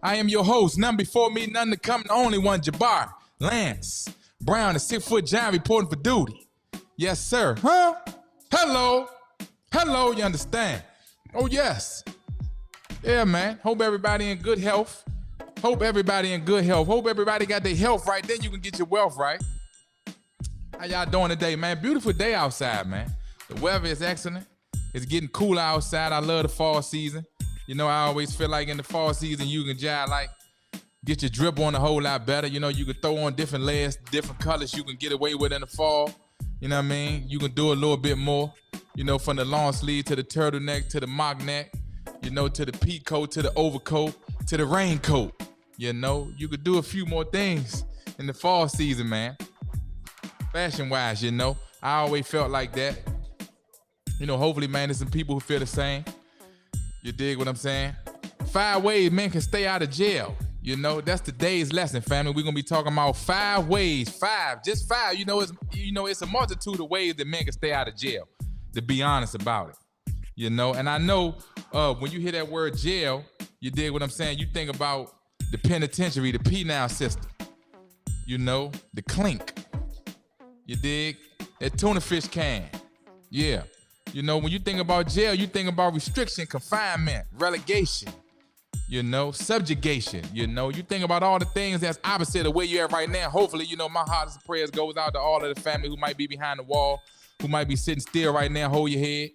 I am your host, none before me, none to come, the only one, Jabbar Lance Brown, a 6-foot giant reporting for duty. Yes, sir. Huh? Hello. Hello, you understand? Oh, yes. Yeah, man. Hope everybody in good health. Hope everybody in good health. Hope everybody got their health right. Then you can get your wealth right. How y'all doing today, man? Beautiful day outside, man. The weather is excellent. It's getting cooler outside. I love the fall season. You know, I always feel like in the fall season, you can just like get your drip on a whole lot better. You know, you can throw on different layers, different colors you can get away with in the fall. You know what I mean? You can do a little bit more. You know, from the long sleeve to the turtleneck to the mock neck, you know, to the pea coat, to the overcoat, to the raincoat. You know, you could do a few more things in the fall season, man. Fashion-wise, you know, I always felt like that. You know, hopefully, man, there's some people who feel the same. You dig what I'm saying? 5 ways men can stay out of jail. You know, that's today's lesson, family. We're gonna be talking about 5 ways, just five. You know, it's a multitude of ways that men can stay out of jail. To be honest about it, you know. And I know when you hear that word jail, you dig what I'm saying? You think about the penitentiary, the penal system, you know, the clink, you dig? That tuna fish can, yeah. You know, when you think about jail, you think about restriction, confinement, relegation, you know, subjugation, you know. You think about all the things that's opposite of where you're at right now. Hopefully, you know, my hearts and prayers goes out to all of the family who might be behind the wall, who might be sitting still right now. Hold your head.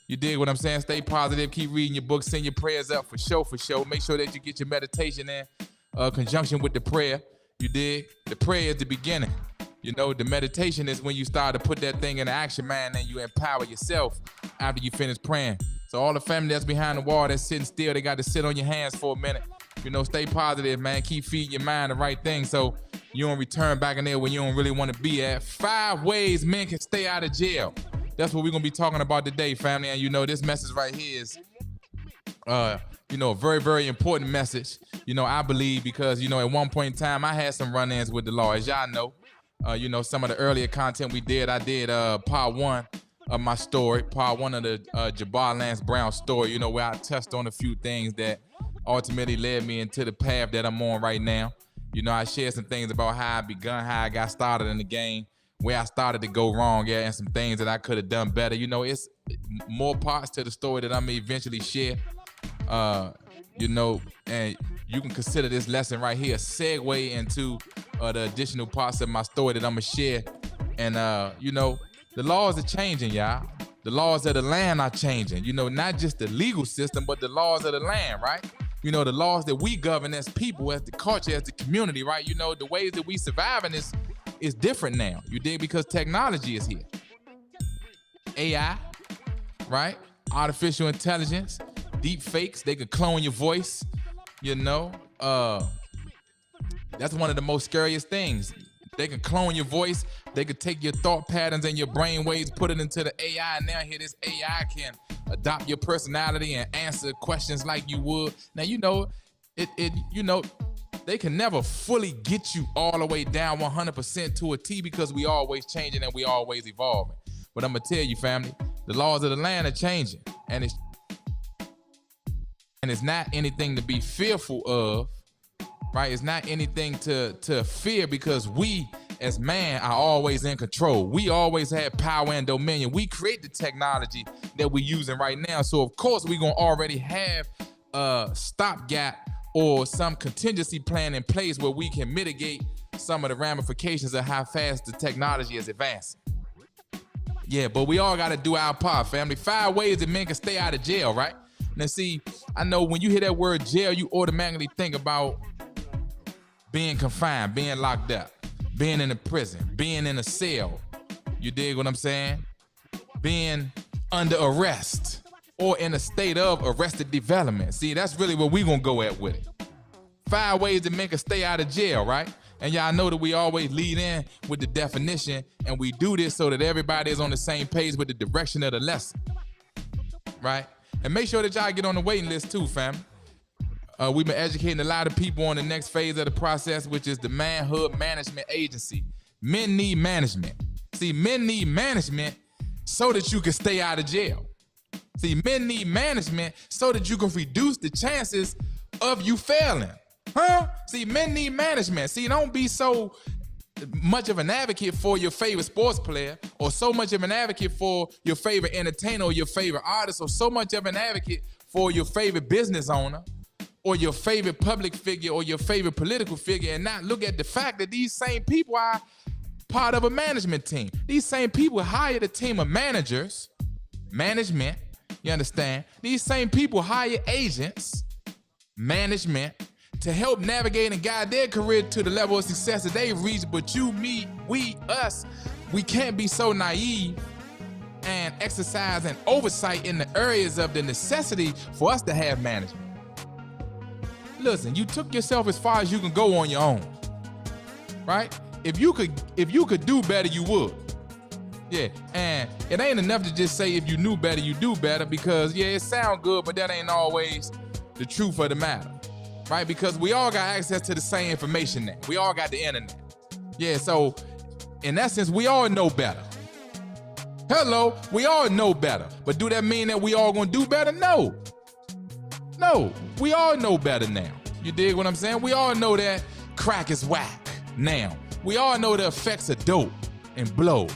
You dig what I'm saying? Stay positive. Keep reading your book. Send your prayers up for sure, for sure. Make sure that you get your meditation in conjunction with the prayer. You dig? The prayer is the beginning. You know, the meditation is when you start to put that thing into action, man, and you empower yourself after you finish praying. So all the family that's behind the wall that's sitting still, they got to sit on your hands for a minute. You know, stay positive, man. Keep feeding your mind the right thing so you don't return back in there when you don't really want to be at. 5 ways men can stay out of jail. That's what we're going to be talking about today, family. And, you know, this message right here is, you know, a very, very important message. You know, I believe because, you know, at one point in time, I had some run-ins with the law. As y'all know, you know, some of the earlier content we did, I did part 1 of my story, part 1 of the Jabbar Lance Brown story, you know, where I touched on a few things that ultimately led me into the path that I'm on right now. You know, I shared some things about how I begun, how I got started in the game, where I started to go wrong, yeah, and some things that I could have done better. You know, it's more parts to the story that I may eventually share. You know, and you can consider this lesson right here a segue into the additional parts of my story that I'm gonna share. And you know, the laws are changing, y'all. The laws of the land are changing. You know, not just the legal system, but the laws of the land, right? You know, the laws that we govern as people, as the culture, as the community, right? You know, the ways that we survive in this is different now. You dig? Because technology is here. AI, right? Artificial intelligence, deep fakes, they could clone your voice, you know? That's one of the most scariest things. They can clone your voice. They could take your thought patterns and your brain waves, put it into the AI, and now here this AI can adopt your personality and answer questions like you would. Now, you know, you know, they can never fully get you all the way down 100% to a T because we always changing and we always evolving. But I'm gonna tell you, family, the laws of the land are changing, and it's not anything to be fearful of, right? It's not anything to fear because we as man are always in control. We always have power and dominion. We create the technology that we're using right now. So of course we're gonna already have a stopgap or some contingency plan in place where we can mitigate some of the ramifications of how fast the technology is advancing. Yeah, but we all gotta do our part, family. 5 ways that men can stay out of jail, right? Now see, I know when you hear that word jail, you automatically think about being confined, being locked up, being in a prison, being in a cell. You dig what I'm saying? Being under arrest or in a state of arrested development. See, that's really what we gonna go at with it. 5 ways that men can stay out of jail, right? And y'all know that we always lead in with the definition, and we do this so that everybody is on the same page with the direction of the lesson, right? And make sure that y'all get on the waiting list too, fam. We've been educating a lot of people on the next phase of the process, which is the Manhood Management Agency. Men need management. See, men need management so that you can stay out of jail. See, men need management so that you can reduce the chances of you failing. Huh? See, men need management. See, don't be so much of an advocate for your favorite sports player, or so much of an advocate for your favorite entertainer or your favorite artist, or so much of an advocate for your favorite business owner or your favorite public figure or your favorite political figure, and not look at the fact that these same people are part of a management team. These same people hired a team of managers, management, you understand? These same people hire agents, management, to help navigate and guide their career to the level of success that they've reached. But you, me, us, we can't be so naive and exercise an oversight in the areas of the necessity for us to have management. Listen, you took yourself as far as you can go on your own, right? If you could do better, you would. Yeah, and it ain't enough to just say if you knew better, you do better, because yeah, it sounds good, but that ain't always the truth of the matter, right? Because we all got access to the same information now. We all got the internet. Yeah, so in essence, we all know better. Hello, we all know better. But do that mean that we all gonna do better? No. No, we all know better now. You dig what I'm saying? We all know that crack is whack now. We all know the effects of dope and blow.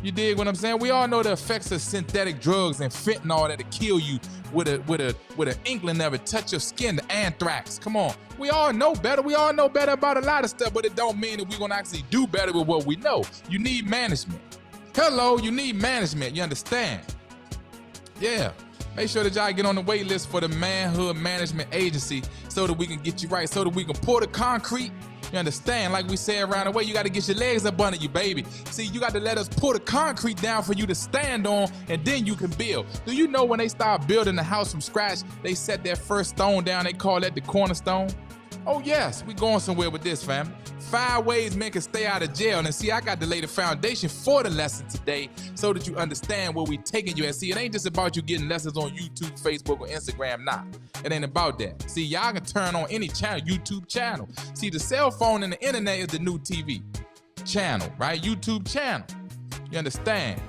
You dig what I'm saying? We all know the effects of synthetic drugs and fentanyl that'll kill you with an inkling of it, touch your skin, the anthrax. Come on. We all know better. We all know better about a lot of stuff, but it don't mean that we're gonna actually do better with what we know. You need management. Hello, you need management, you understand? Yeah. Make sure that y'all get on the wait list for the Manhood Management Agency so that we can get you right, so that we can pour the concrete. You understand? Like we say around the way, you got to get your legs up under you, baby. See, you got to let us pour the concrete down for you to stand on, and then you can build. Do you know when they start building the house from scratch, they set their first stone down, they call that the cornerstone? Oh yes, we going somewhere with this, fam. 5 ways men can stay out of jail. And see, I got to lay the foundation for the lesson today so that you understand where we taking you at. See, it ain't just about you getting lessons on YouTube, Facebook, or Instagram. Nah, it ain't about that. See, y'all can turn on any channel, YouTube channel. See, the cell phone and the internet is the new TV channel, right? YouTube channel. You understand?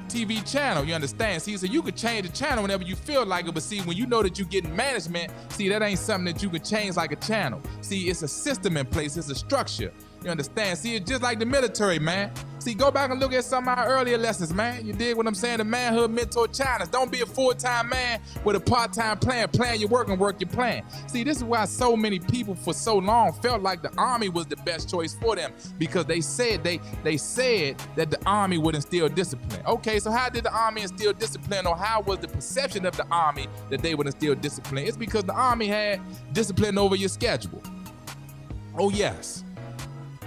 TV channel, you understand? See, so you could change the channel whenever you feel like it, but see, when you know that you're getting management, see, that ain't something that you can change like a channel. See, it's a system in place, it's a structure. You understand? See, it's just like the military, man. See, go back and look at some of our earlier lessons, man. You dig what I'm saying? The manhood mentor challenge. Don't be a full-time man with a part-time plan. Plan your work and work your plan. See, this is why so many people for so long felt like the Army was the best choice for them, because they said they said that the Army would instill discipline. Okay, so how did the Army instill discipline, or how was the perception of the Army that they would instill discipline? It's because the Army had discipline over your schedule. Oh, yes.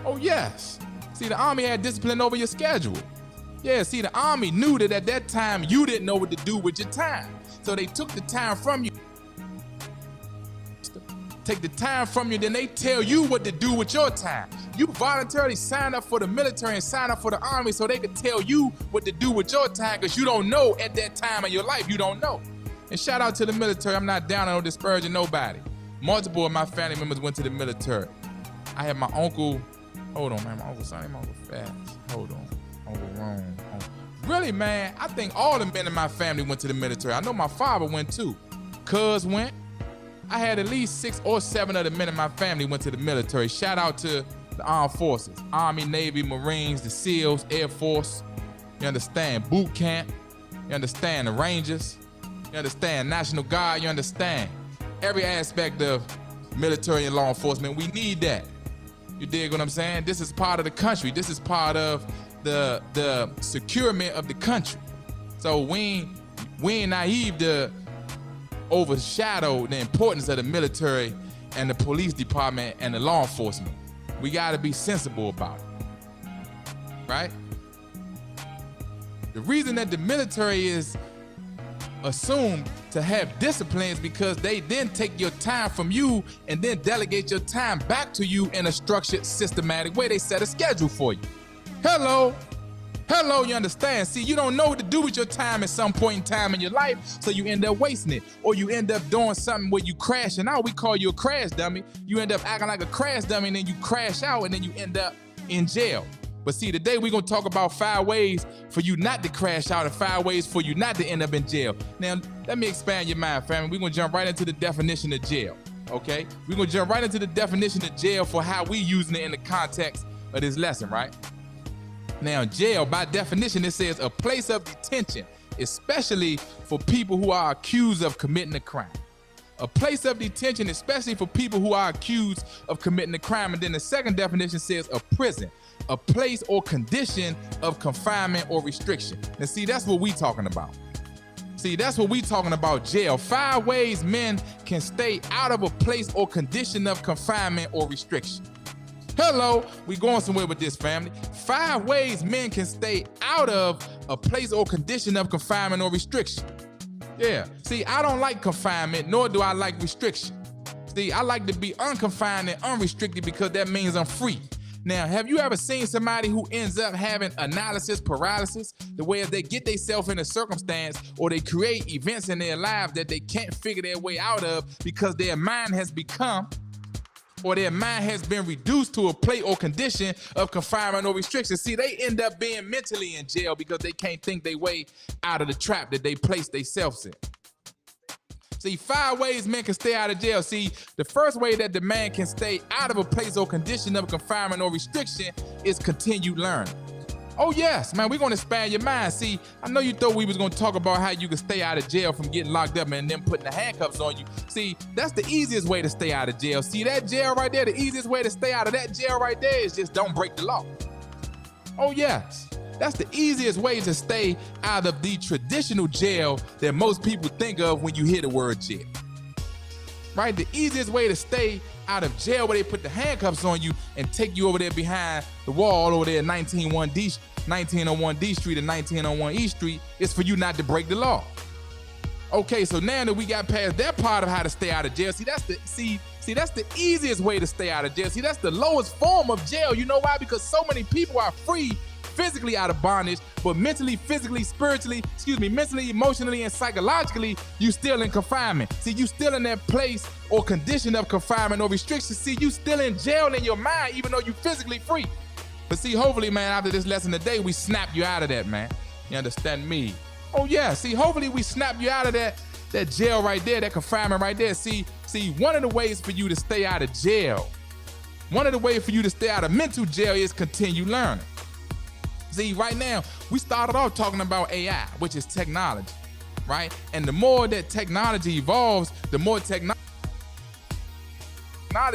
Oh, yes. See, the Army had discipline over your schedule. Yeah, see, the Army knew that at that time you didn't know what to do with your time. So they took the time from you. Take the time from you, then they tell you what to do with your time. You voluntarily sign up for the military and sign up for the Army so they could tell you what to do with your time, because you don't know at that time of your life. You don't know. And shout out to the military. I'm not down on disparaging nobody. Multiple of my family members went to the military. I had my uncle. Hold on, man. My Uncle Sonny, my Uncle Fast. Hold on. Uncle Ron. Really, man, I think all the men in my family went to the military. I know my father went too. Cuz went. I had at least 6 or 7 of the men in my family went to the military. Shout out to the armed forces. Army, Navy, Marines, the SEALs, Air Force. You understand? Boot camp. You understand? The Rangers. You understand? National Guard. You understand? Every aspect of military and law enforcement. We need that. You dig what I'm saying? This is part of the country. This is part of the securement of the country. So we ain't naive to overshadow the importance of the military and the police department and the law enforcement. We gotta be sensible about it, right? The reason that the military is assumed to have discipline is because they then take your time from you and then delegate your time back to you in a structured, systematic way. They set a schedule for you. Hello, you understand? See, you don't know what to do with your time at some point in time in your life, so you end up wasting it, or you end up doing something where you crashing out. We call you a crash dummy. You end up acting like a crash dummy, and then you crash out, and then you end up in jail. But see, today we're gonna talk about 5 ways for you not to crash out and 5 ways for you not to end up in jail. Now, let me expand your mind, family. We're gonna jump right into the definition of jail. Okay, we're gonna jump right into the definition of jail for how we using it in the context of this lesson, right? Now, jail, by definition, it says a place of detention, especially for people who are accused of committing a crime. A place of detention, especially for people who are accused of committing a crime. And then the second definition says a prison, a place or condition of confinement or restriction. Now, see, that's what we talking about. See, that's what we talking about, jail. 5 ways men can stay out of a place or condition of confinement or restriction. Hello, we going somewhere with this, family. 5 ways men can stay out of a place or condition of confinement or restriction. Yeah, see, I don't like confinement, nor do I like restriction. See, I like to be unconfined and unrestricted because that means I'm free. Now, have you ever seen somebody who ends up having analysis paralysis, the way they get themselves in a circumstance or they create events in their lives that they can't figure their way out of because their mind has become, or their mind has been reduced to a place or condition of confinement or restriction? See, they end up being mentally in jail because they can't think their way out of the trap that they placed themselves in. See, 5 ways men can stay out of jail. See, the first way that the man can stay out of a place or condition of confinement or restriction is continued learning. Oh yes, man, we're gonna expand your mind. See, I know you thought we was gonna talk about how you can stay out of jail from getting locked up and then putting the handcuffs on you. See, that's the easiest way to stay out of jail. See, that jail right there, the easiest way to stay out of that jail right there is just don't break the law. Oh yes. That's the easiest way to stay out of the traditional jail that most people think of when you hear the word jail. Right? The easiest way to stay out of jail where they put the handcuffs on you and take you over there behind the wall over there at 1901 D Street and 1901 E Street is for you not to break the law. Okay, so now that we got past that part of how to stay out of jail, that's the easiest way to stay out of jail. See, that's the lowest form of jail. You know why? Because so many people are free physically out of bondage, but mentally, physically, mentally, emotionally, and psychologically, you still in confinement. See, you still in that place or condition of confinement or restriction. See, you still in jail in your mind, even though you physically free. But see, hopefully, man, after this lesson today, we snap you out of that, man. You understand me? Oh yeah, see, hopefully we snap you out of that jail right there, that confinement right there. See, one of the ways for you to stay out of jail, one of the ways for you to stay out of mental jail is continue learning. See, right now, we started off talking about AI, which is technology, right? And the more that technology evolves, the more technology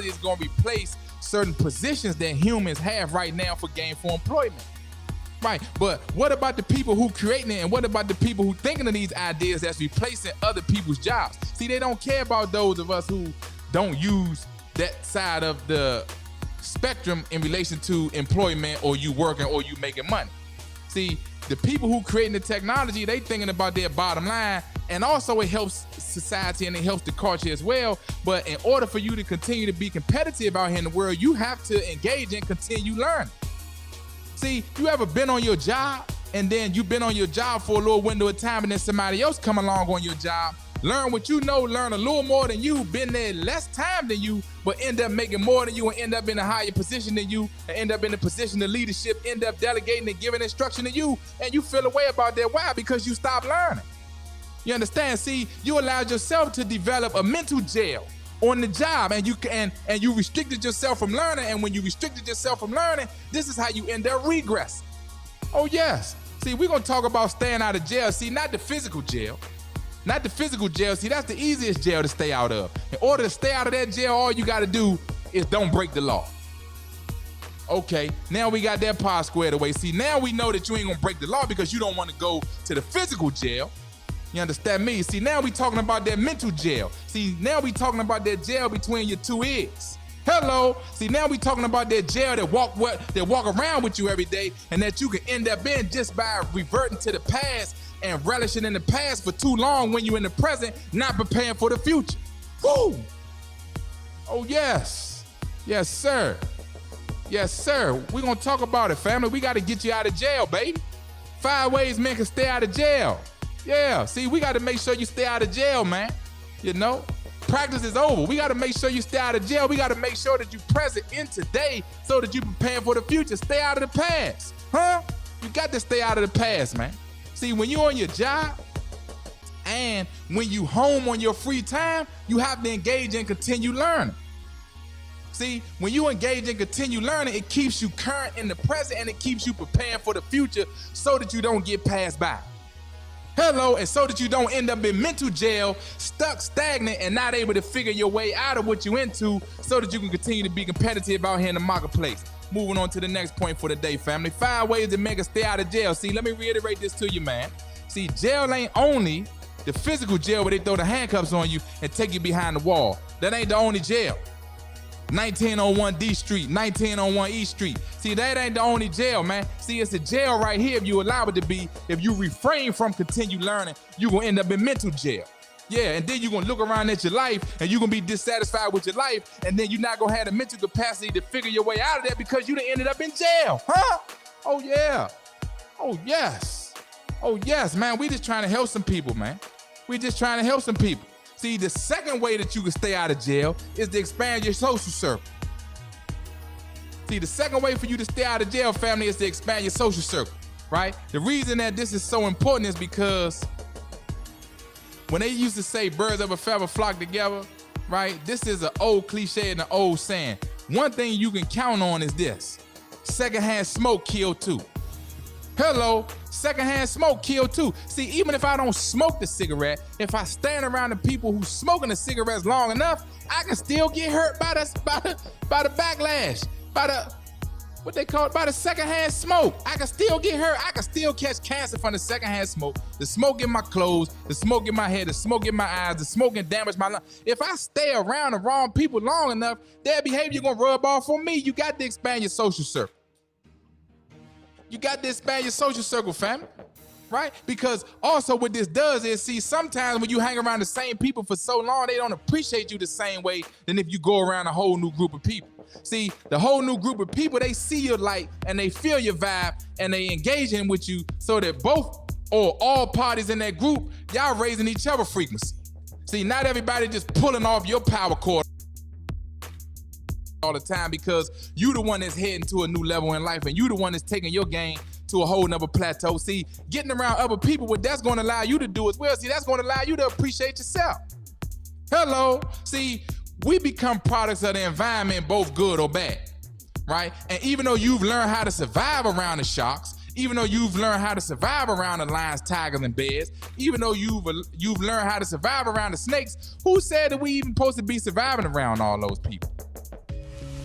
is going to replace certain positions that humans have right now for gainful employment, right? But what about the people who creating it, and what about the people who thinking of these ideas that's replacing other people's jobs? See, they don't care about those of us who don't use that side of the spectrum in relation to employment or you working or you making money. See, the people who creating the technology, they thinking about their bottom line, and also it helps society and it helps the culture as well. But in order for you to continue to be competitive out here in the world, you have to engage and continue learning. See, you ever been on your job and then you've been on your job for a little window of time and then somebody else come along on your job, learn what you know, learn a little more than you, been there less time than you, but end up making more than you and end up in a higher position than you and end up in a position of leadership, end up delegating and giving instruction to you, and you feel a way about that. Why? Because you stopped learning. You understand? See, you allowed yourself to develop a mental jail on the job, and you restricted yourself from learning, and when you restricted yourself from learning, this is how you end up regressing. Oh yes. See, we're gonna talk about staying out of jail. See, not the physical jail. Not the physical jail. See, that's the easiest jail to stay out of. In order to stay out of that jail, all you gotta do is don't break the law. Okay, now we got that part squared away. See, now we know that you ain't gonna break the law because you don't wanna go to the physical jail. You understand me? See, now we talking about that mental jail. See, now we talking about that jail between your 2 ears. Hello. See, now we talking about that jail that walk around with you every day and that you can end up in just by reverting to the past and relishing in the past for too long when you're in the present, not preparing for the future. Woo! Oh, yes. Yes, sir. Yes, sir. We're going to talk about it, family. We got to get you out of jail, baby. 5 ways men can stay out of jail. Yeah, see, we got to make sure you stay out of jail, man. You know, practice is over. We got to make sure you stay out of jail. We got to make sure that you're present in today so that you're preparing for the future. Stay out of the past. Huh? You got to stay out of the past, man. See, when you're on your job And when you home on your free time, you have to engage in continued learning. See, when you engage in continued learning, it keeps you current in the present and it keeps you preparing for the future so that you don't get passed by. Hello, and so that you don't end up in mental jail, stuck, stagnant, and not able to figure your way out of what you're into so that you can continue to be competitive out here in the marketplace. Moving on to the next point for the day, family. 5 ways to make us stay out of jail. See, let me reiterate this to you, man. See, jail ain't only the physical jail where they throw the handcuffs on you and take you behind the wall. That ain't the only jail. 1901 D Street, 1901 E Street. See, that ain't the only jail, man. See, it's a jail right here if you allow it to be. If you refrain from continued learning, you're gonna end up in mental jail. Yeah, and then you're gonna look around at your life and you're gonna be dissatisfied with your life, and then you're not gonna have the mental capacity to figure your way out of that because you done ended up in jail, huh? Oh yeah, oh yes, oh yes, man. We just trying to help some people, man. We just trying to help some people. See, the second way that you can stay out of jail is to expand your social circle. See, the second way for you to stay out of jail, family, is to expand your social circle, right? The reason that this is so important is because when they used to say birds of a feather flock together, right? This is an old cliche and an old saying. One thing you can count on is this: secondhand smoke kill two. Hello, secondhand smoke kill too. See, even if I don't smoke the cigarette, if I stand around the people who smoking the cigarettes long enough, I can still get hurt by the backlash, by the secondhand smoke. I can still get hurt. I can still catch cancer from the secondhand smoke. The smoke in my clothes, the smoke in my head, the smoke in my eyes, the smoke can damage my lungs. If I stay around the wrong people long enough, their behavior gonna rub off on me. You got to expand your social circle. You got to expand your social circle, family, right? Because also what this does is, see, sometimes when you hang around the same people for so long, they don't appreciate you the same way than if you go around a whole new group of people. See, the whole new group of people, they see your light and they feel your vibe and they engage in with you so that both or all parties in that group, y'all raising each other frequency. See, not everybody just pulling off your power cord all the time because you the one that's heading to a new level in life and you the one that's taking your game to a whole nother plateau. See, getting around other people, what that's going to allow you to do as well, see, that's going to allow you to appreciate yourself. Hello. See, we become products of the environment, both good or bad, right? And even though you've learned how to survive around the sharks, even though you've learned how to survive around the lions, tigers, and bears, even though you've learned how to survive around the snakes, who said that we even supposed to be surviving around all those people?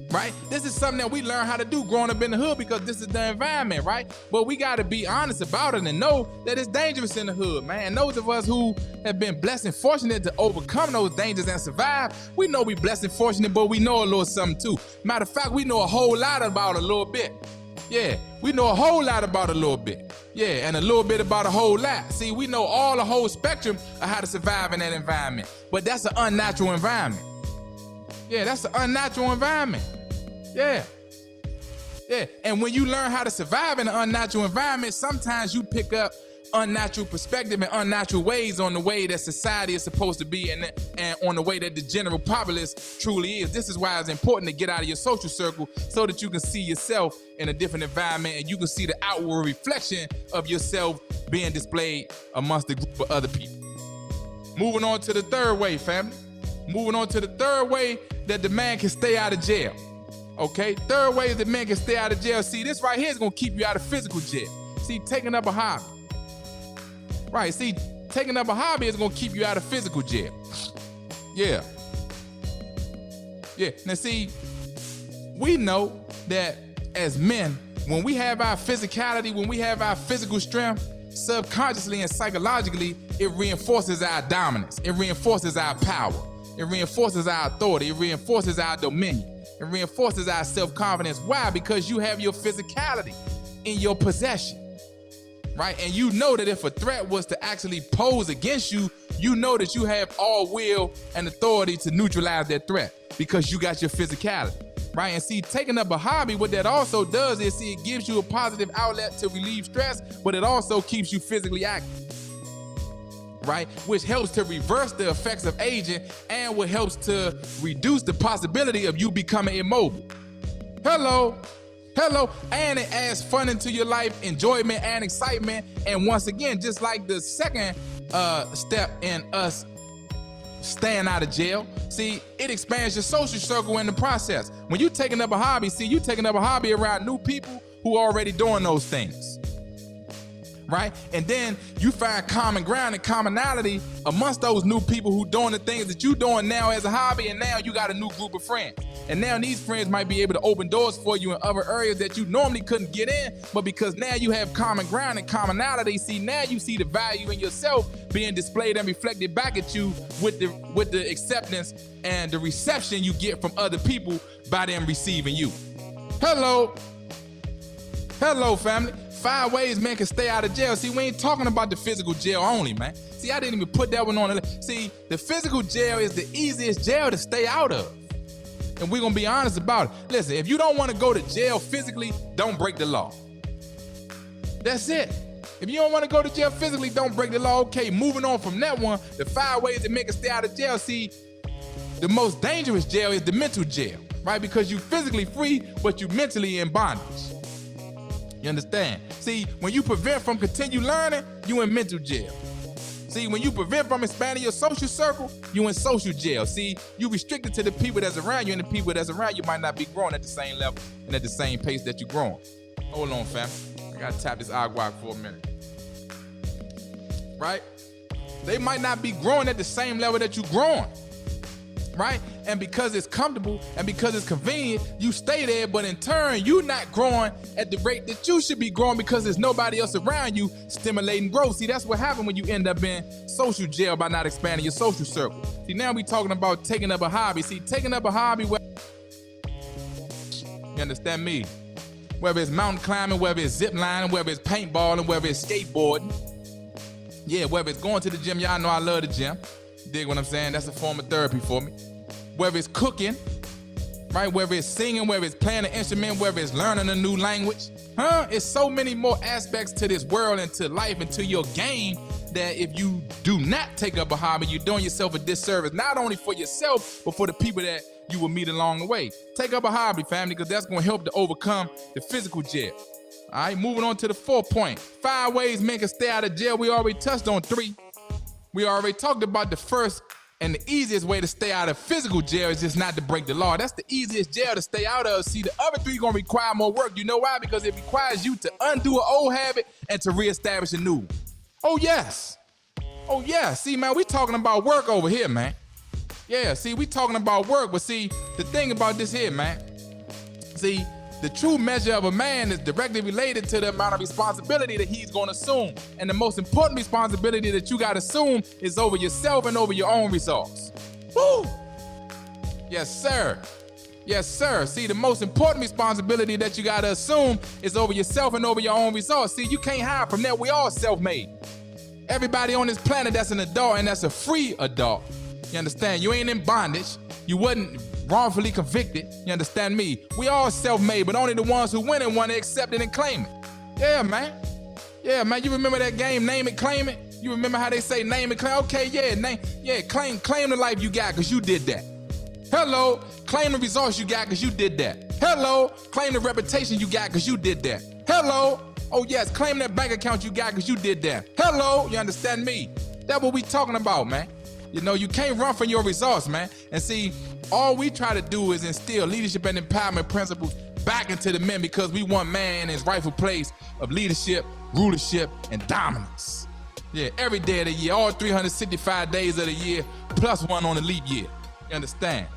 Right? This is something that we learn how to do growing up in the hood because this is the environment, right? But we got to be honest about it and know that it's dangerous in the hood, man. And those of us who have been blessed and fortunate to overcome those dangers and survive, we know we blessed and fortunate, but we know a little something too. Matter of fact, we know a whole lot about a little bit. Yeah, we know a whole lot about a little bit. Yeah, and a little bit about a whole lot. See, we know all the whole spectrum of how to survive in that environment. But that's an unnatural environment. Yeah, that's an unnatural environment. Yeah. Yeah. And when you learn how to survive in an unnatural environment, sometimes you pick up unnatural perspective and unnatural ways on the way that society is supposed to be and on the way that the general populace truly is. This is why it's important to get out of your social circle so that you can see yourself in a different environment and you can see the outward reflection of yourself being displayed amongst a group of other people. Moving on to the third way, family. Moving on to the third way that the man can stay out of jail. Okay, third way is that men can stay out of jail. See, this right here is gonna keep you out of physical jail. See, taking up a hobby. Right, see, taking up a hobby is gonna keep you out of physical jail. Yeah. Yeah, now see, we know that as men, when we have our physicality, when we have our physical strength, subconsciously and psychologically, it reinforces our dominance. It reinforces our power. It reinforces our authority. It reinforces our dominion. It reinforces our self-confidence. Why? Because you have your physicality in your possession, right? And you know that if a threat was to actually pose against you, you know that you have all will and authority to neutralize that threat because you got your physicality, right? And see, taking up a hobby, what that also does is, see, it gives you a positive outlet to relieve stress, but it also keeps you physically active, right? Which helps to reverse the effects of aging and what helps to reduce the possibility of you becoming immobile. Hello. Hello. And it adds fun into your life, enjoyment and excitement. And once again, just like the second step in us staying out of jail. See, it expands your social circle in the process. When you taking up a hobby, see, you taking up a hobby around new people who are already doing those things, right? And then you find common ground and commonality amongst those new people who doing the things that you doing now as a hobby, and now you got a new group of friends. And now these friends might be able to open doors for you in other areas that you normally couldn't get in, but because now you have common ground and commonality, see, now you see the value in yourself being displayed and reflected back at you with the acceptance and the reception you get from other people by them receiving you. Hello, family. 5 ways men can stay out of jail. See, we ain't talking about the physical jail only, man. See, I didn't even put that one on the list. See, the physical jail is the easiest jail to stay out of. And we're gonna be honest about it. Listen, if you don't wanna go to jail physically, don't break the law. That's it. If you don't wanna go to jail physically, don't break the law. Okay, moving on from that one, the 5 ways that men can stay out of jail. See, the most dangerous jail is the mental jail, right? Because you physically free, but you mentally in bondage. You understand? See, when you prevent from continue learning, you in mental jail. See, when you prevent from expanding your social circle, you in social jail. See, you restricted to the people that's around you, and the people that's around you might not be growing at the same level and at the same pace that you're growing. Hold on, fam. I gotta tap this agua for a minute. Right? They might not be growing at the same level that you're growing. Right? And because it's comfortable and because it's convenient, you stay there, but in turn, you're not growing at the rate that you should be growing because there's nobody else around you stimulating growth. See, that's what happens when you end up in social jail by not expanding your social circle. See, now we talking about taking up a hobby. See, taking up a hobby, you understand me? Whether it's mountain climbing, whether it's zip lining, whether it's paintballing, whether it's skateboarding. Yeah, whether it's going to the gym, y'all know I love the gym. Dig what I'm saying? That's a form of therapy for me. Whether it's cooking, right? Whether it's singing, whether it's playing an instrument, whether it's learning a new language. It's so many more aspects to this world and to life and to your game that if you do not take up a hobby, you're doing yourself a disservice, not only for yourself, but for the people that you will meet along the way. Take up a hobby, family, because that's going to help to overcome the physical jail. All right, moving on to the 4th point. 5 ways men can stay out of jail. We already touched on 3. We already talked about the first, and the easiest way to stay out of physical jail is just not to break the law. That's the easiest jail to stay out of. See, the other 3 gonna require more work. You know why? Because it requires you to undo an old habit and to reestablish a new one. Oh yes. Oh yeah. See, man, we talking about work over here, man. Yeah, see, we talking about work, but see, the thing about this here, man, see, the true measure of a man is directly related to the amount of responsibility that he's going to assume. And the most important responsibility that you got to assume is over yourself and over your own results. Woo! Yes, sir. Yes, sir. See, the most important responsibility that you got to assume is over yourself and over your own results. See, you can't hide from that. We all self-made. Everybody on this planet that's an adult and that's a free adult. You understand? You ain't in bondage. You wasn't wrongfully convicted. You understand me? We all self-made, but only the ones who win it want to accept it and claim it. Yeah, man. Yeah, man. You remember that game, Name It, Claim It? You remember how they say name it, claim? Okay, yeah, claim the life you got because you did that. Hello, claim the results you got because you did that. Hello, claim the reputation you got because you did that. Hello, oh yes, claim that bank account you got because you did that. Hello, you understand me? That's what we talking about, man. You know, you can't run from your results, man. And see, all we try to do is instill leadership and empowerment principles back into the men because we want man in his rightful place of leadership, rulership, and dominance. Yeah, every day of the year, all 365 days of the year, plus 1 on the leap year. You understand?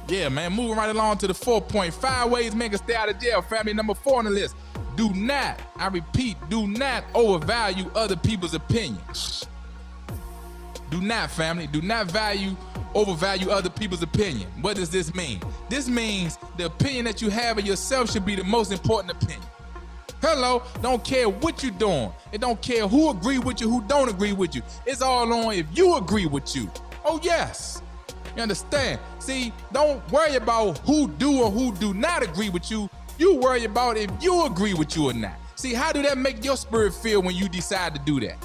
Yeah, man, moving right along to the 4th point. 5 ways men can stay out of jail. Family number 4 on the list. Do not, I repeat, do not overvalue other people's opinions. Do not, family, do not overvalue other people's opinion. What does this mean? This means the opinion that you have of yourself should be the most important opinion. Hello, don't care what you're doing. It don't care who agree with you, who don't agree with you. It's all on if you agree with you. Oh yes, you understand? See, don't worry about who do or who do not agree with you. You worry about if you agree with you or not. See, how do that make your spirit feel when you decide to do that?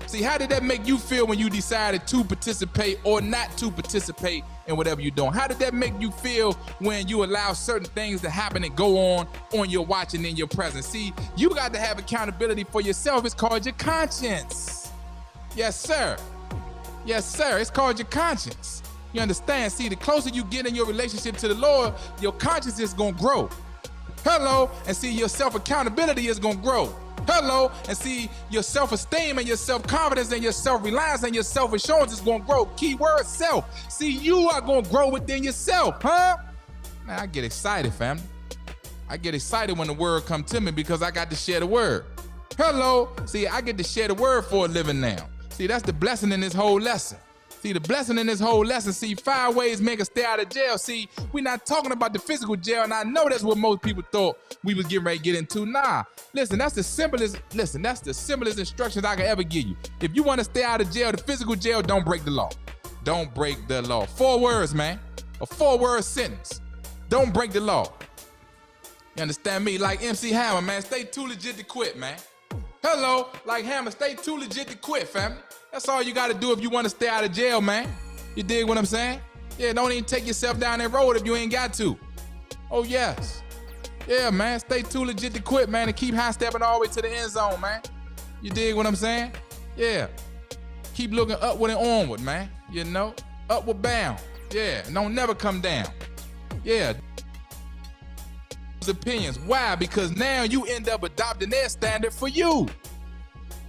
See, how did that make you feel when you decided to participate or not to participate in whatever you're doing? How did that make you feel when you allow certain things to happen and go on your watch and in your presence? See, you got to have accountability for yourself. It's called your conscience. Yes, sir. Yes, sir. It's called your conscience. You understand? See, the closer you get in your relationship to the Lord, your conscience is going to grow. Hello. And see, your self-accountability is going to grow. Hello. And see, your self-esteem and your self-confidence and your self-reliance and your self-assurance is going to grow. Keyword self. See, you are going to grow within yourself, huh? Man, I get excited, family. I get excited when the word come to me because I got to share the word. Hello. See, I get to share the word for a living now. See, that's the blessing in this whole lesson. See, the blessing in this whole lesson, see, 5 ways make us stay out of jail. See, we're not talking about the physical jail, and I know that's what most people thought we was getting ready to get into. Nah, listen, that's the simplest instructions I can ever give you. If you want to stay out of jail, the physical jail, don't break the law. Don't break the law. 4 words, man. A 4-word sentence. Don't break the law. You understand me? Like MC Hammer, man, stay too legit to quit, man. Hello, like Hammer, stay too legit to quit, family. That's all you got to do if you want to stay out of jail, man. You dig what I'm saying? Yeah, don't even take yourself down that road if you ain't got to. Oh, yes. Yeah, man, stay too legit to quit, man, and keep high-stepping all the way to the end zone, man. You dig what I'm saying? Yeah. Keep looking upward and onward, man. You know? Upward bound. Yeah, and don't never come down. Yeah. Opinions. Why? Because now you end up adopting their standard for you.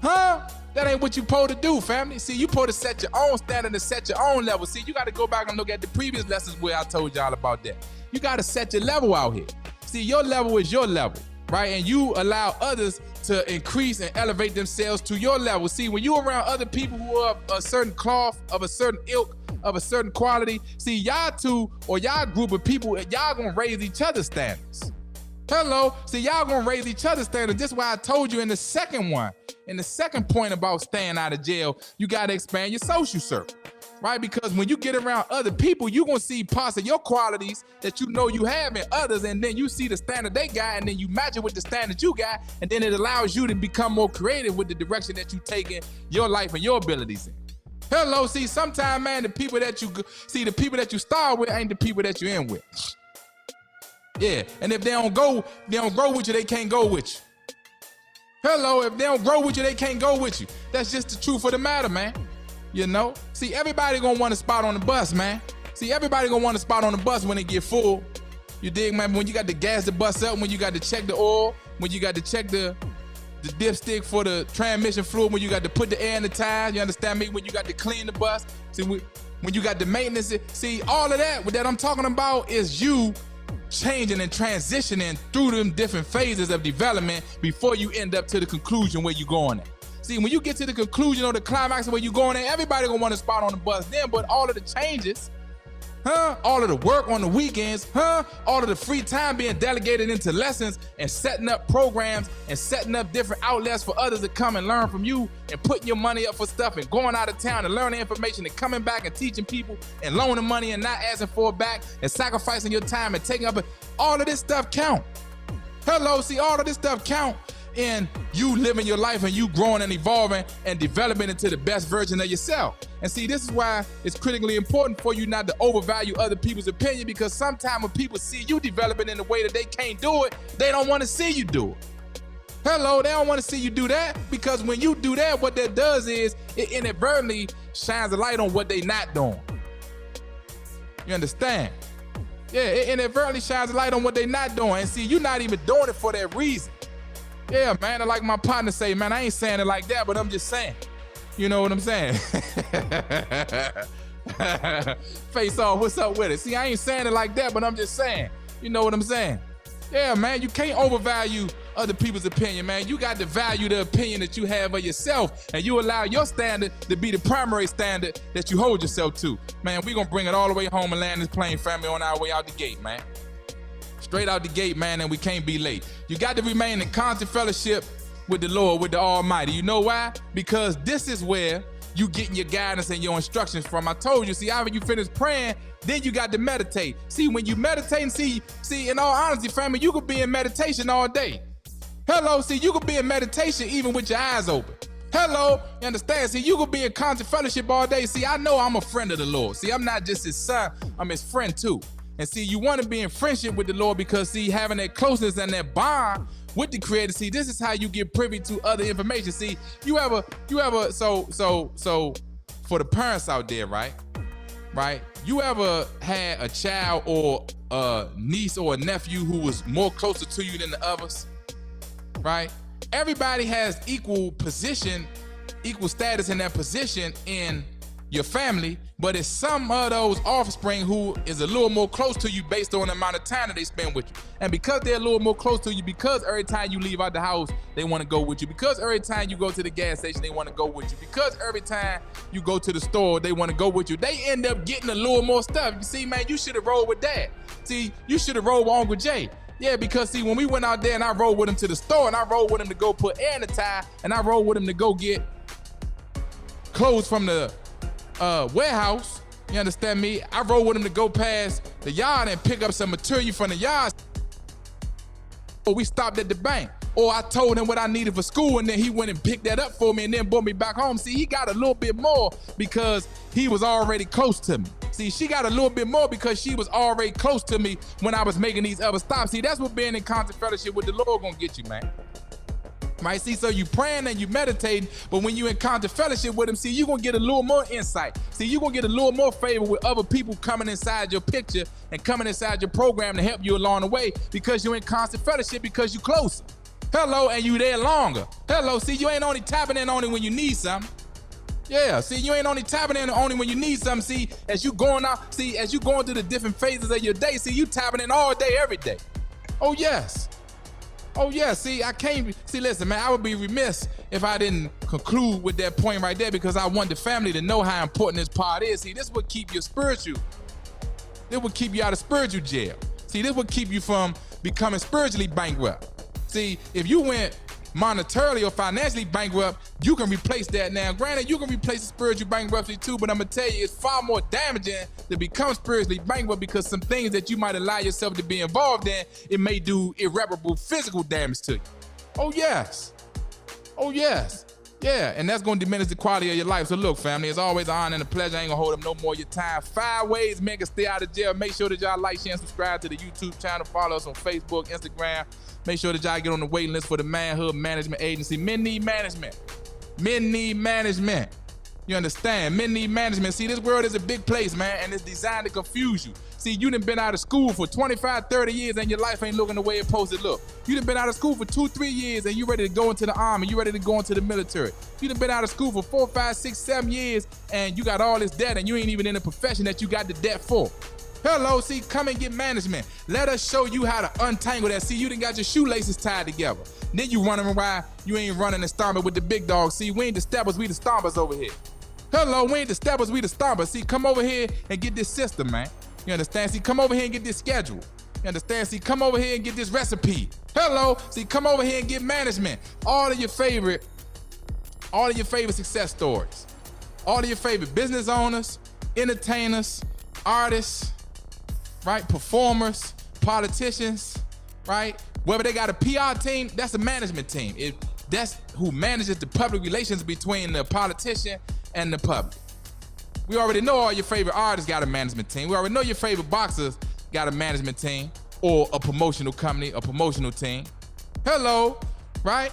Huh? That ain't what you supposed to do, family. See, you supposed to set your own standard and set your own level. See, you got to go back and look at the previous lessons where I told y'all about that. You got to set your level out here. See, your level is your level, right? And you allow others to increase and elevate themselves to your level. See, when you're around other people who are of a certain cloth, of a certain ilk, of a certain quality, see, y'all two or y'all group of people, y'all gonna raise each other's standards. Hello, see, y'all gonna raise each other's standards. This is why I told you in the second point about staying out of jail, you gotta expand your social circle, right? Because when you get around other people, you gonna see parts of your qualities that you know you have in others, and then you see the standard they got, and then you match it with the standard you got, and then it allows you to become more creative with the direction that you take in your life and your abilities in. Hello, see, sometimes, man, the people that you start with ain't the people that you're in with. Yeah, and if they don't grow with you, they can't go with you. Hello, if they don't grow with you, they can't go with you. That's just the truth of the matter, man. You know? See, everybody gonna want a spot on the bus, man. See, everybody gonna want a spot on the bus when it get full. You dig, man? When you got to gas the bus up, when you got to check the oil, when you got to check the dipstick for the transmission fluid, when you got to put the air in the tires, you understand me? When you got to clean the bus, see, when you got the maintenance, see, all of that I'm talking about is you changing and transitioning through them different phases of development before you end up to the conclusion where you're going at. See, when you get to the conclusion or the climax of where you're going at, everybody gonna want a spot on the bus then, but all of the changes, all of the work on the weekends, all of the free time being delegated into lessons and setting up programs and setting up different outlets for others to come and learn from you and putting your money up for stuff and going out of town and learning information and coming back and teaching people and loaning money and not asking for it back and sacrificing your time and taking up all of this stuff count. Hello, see, all of this stuff count in you living your life and you growing and evolving and developing into the best version of yourself. And see, this is why it's critically important for you not to overvalue other people's opinion, because sometimes when people see you developing in a way that they can't do it, they don't want to see you do it. Hello, they don't want to see you do that, because when you do that, what that does is it inadvertently shines a light on what they not doing. You understand? Yeah, it inadvertently shines a light on what they not doing. And see, you're not even doing it for that reason. Yeah, man, like my partner say, man, I ain't saying it like that, but I'm just saying. You know what I'm saying? Face off, what's up with it? See, I ain't saying it like that, but I'm just saying. You know what I'm saying? Yeah, man, you can't overvalue other people's opinion, man. You got to value the opinion that you have of yourself, and you allow your standard to be the primary standard that you hold yourself to. Man, we gonna bring it all the way home and land this plane, family, on our way out the gate, man. Straight out the gate, man, and we can't be late. You got to remain in constant fellowship with the Lord, with the Almighty. You know why? Because this is where you getting your guidance and your instructions from. I told you, see, after you finish praying, then you got to meditate. See, when you meditate, and see, in all honesty, family, you could be in meditation all day. Hello, see, you could be in meditation even with your eyes open. Hello, you understand? See, you could be in constant fellowship all day. See, I know I'm a friend of the Lord. See, I'm not just his son, I'm his friend too. And see, you want to be in friendship with the Lord because, see, having that closeness and that bond with the creator. See, this is how you get privy to other information. See, you ever, so for the parents out there, right? You ever had a child or a niece or a nephew who was more closer to you than the others, right? Everybody has equal position, equal status in that position in your family, but it's some of those offspring who is a little more close to you based on the amount of time that they spend with you. And because they're a little more close to you, because every time you leave out the house, they want to go with you. Because every time you go to the gas station, they want to go with you. Because every time you go to the store, they want to go with you. They end up getting a little more stuff. You see, man, you should have rolled with Dad. See, you should have rolled with Uncle Jay. Yeah, because see, when we went out there and I rode with him to the store and I rode with him to go put air in the tire and I rode with him to go get clothes from the warehouse, you understand me? I rode with him to go past the yard and pick up some material from the yard. Or we stopped at the bank. Or I told him what I needed for school and then he went and picked that up for me and then brought me back home. See, he got a little bit more because he was already close to me. See, she got a little bit more because she was already close to me when I was making these other stops. See, that's what being in constant fellowship with the Lord gonna get you, man. Right, see, so you praying and you meditating, but when you in constant fellowship with him, see, you gonna get a little more insight. See, you gonna get a little more favor with other people coming inside your picture and coming inside your program to help you along the way because you're in constant fellowship because you closer. Hello, and you there longer. Hello, see, you ain't only tapping in only when you need something. Yeah, see, you ain't only tapping in only when you need something. See, as you going out, see, as you going through the different phases of your day, see, you tapping in all day, every day. Oh, yes. Oh, yeah, see, I can't, see, listen, man, I would be remiss if I didn't conclude with that point right there because I want the family to know how important this part is. See, this would keep you spiritual. This would keep you out of spiritual jail. See, this would keep you from becoming spiritually bankrupt. See, if you went monetarily or financially bankrupt, you can replace that now. Granted, you can replace the spiritual bankruptcy too, but I'm gonna tell you, it's far more damaging to become spiritually bankrupt because some things that you might allow yourself to be involved in, it may do irreparable physical damage to you. Oh yes. Oh yes. Yeah, and that's gonna diminish the quality of your life. So look, family, it's always an honor and a pleasure. I ain't gonna hold up no more of your time. 5 ways men can stay out of jail. Make sure that y'all like, share, and subscribe to the YouTube channel. Follow us on Facebook, Instagram. Make sure that y'all get on the waiting list for the Manhood Management Agency. Men need management. Men need management. You understand? Men need management. See, this world is a big place, man, and it's designed to confuse you. See, you done been out of school for 25, 30 years and your life ain't looking the way it's supposed to look. You done been out of school for 2, 3 years and you ready to go into the army, you ready to go into the military. You done been out of school for 4, 5, 6, 7 years and you got all this debt and you ain't even in a profession that you got the debt for. Hello, see, come and get management. Let us show you how to untangle that. See, you done got your shoelaces tied together. Then you running around, you ain't running and stomping with the big dogs. See, we ain't the steppers, we the stompers over here. Hello, we ain't the steppers, we the stompers. See, come over here and get this system, man. You understand? See, come over here and get this schedule. You understand? See, come over here and get this recipe. Hello, see, come over here and get management. All of your favorite success stories. All of your favorite business owners, entertainers, artists, right? Performers, politicians, right? Whether they got a PR team, that's a management team. That's who manages the public relations between the politician and the public. We already know all your favorite artists got a management team. We already know your favorite boxers got a management team or a promotional company, a promotional team. Hello, right?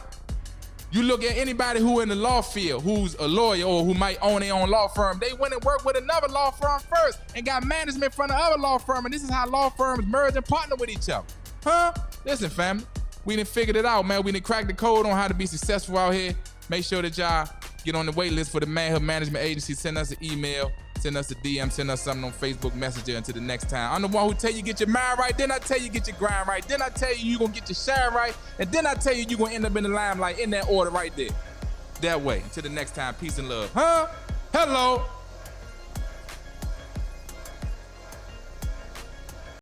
You look at anybody who in the law field, who's a lawyer or who might own their own law firm, they went and worked with another law firm first and got management from the other law firm, and this is how law firms merge and partner with each other. Huh? Listen, family, we done figured it out, man. We done cracked the code on how to be successful out here. Make sure that y'all get on the wait list for the Manhood Management Agency. Send us an email, send us a DM, send us something on Facebook Messenger. Until the next time, I'm the one who tell you get your mind right, then I tell you get your grind right, then I tell you gonna get your shine right, and then I tell you gonna end up in the limelight in that order right there. That way. Until the next time, peace and love. Huh? Hello.